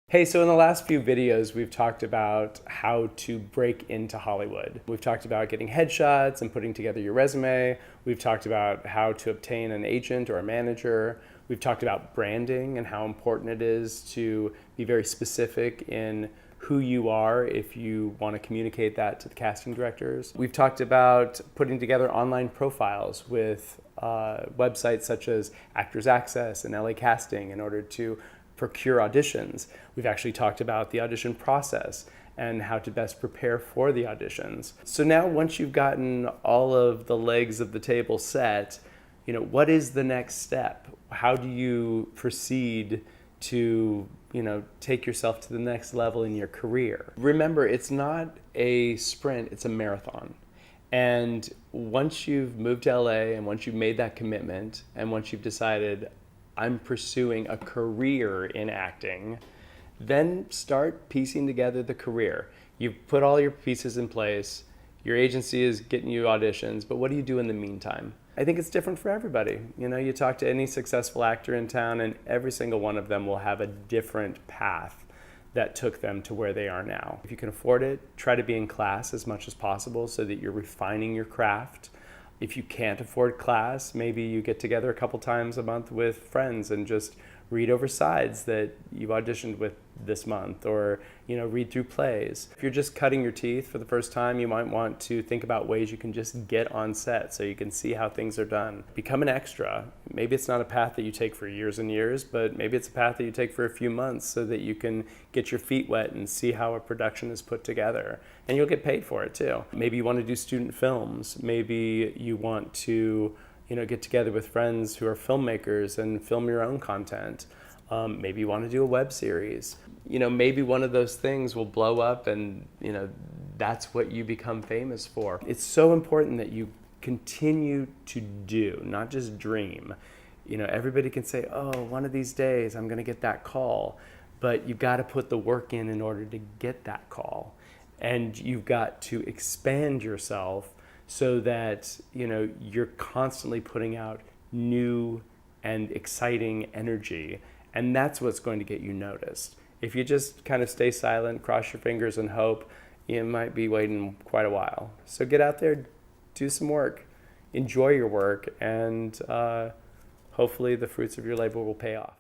Hey, so in the last few videos, we've talked about how to break into Hollywood. We've talked about getting headshots and putting together your resume. We've talked about how to obtain an agent or a manager. We've talked about branding and how important it is to be very specific in who you are if you want to communicate that to the casting directors. We've talked about putting together online profiles with websites such as Actors Access and LA Casting in order to procure auditions. We've actually talked about the audition process and how to best prepare for the auditions. So now once you've gotten all of the legs of the table set, what is the next step? How do you proceed to, take yourself to the next level in your career? Remember, it's not a sprint, it's a marathon. And once you've moved to LA and once you've made that commitment and once you've decided, I'm pursuing a career in acting, then start piecing together the career. You've put all your pieces in place, your agency is getting you auditions, but what do you do in the meantime? I think it's different for everybody. You talk to any successful actor in town and every single one of them will have a different path that took them to where they are now. If you can afford it, try to be in class as much as possible so that you're refining your craft. If you can't afford class, maybe you get together a couple times a month with friends and just read over sides that you've auditioned with this month, or read through plays. If you're just cutting your teeth for the first time, you might want to think about ways you can just get on set so you can see how things are done. Become an extra. Maybe it's not a path that you take for years and years, but maybe it's a path that you take for a few months so that you can get your feet wet and see how a production is put together. And you'll get paid for it too. Maybe you want to do student films. Maybe you want to get together with friends who are filmmakers and film your own content. Maybe you want to do a web series. Maybe one of those things will blow up and, that's what you become famous for. It's so important that you continue to do, not just dream. Everybody can say, oh, one of these days I'm going to get that call. But you've got to put the work in order to get that call. And you've got to expand yourself so that you're constantly putting out new and exciting energy, and that's what's going to get you noticed. If you just kind of stay silent, cross your fingers and hope, you might be waiting quite a while. So get out there, do some work, enjoy your work, and hopefully the fruits of your labor will pay off.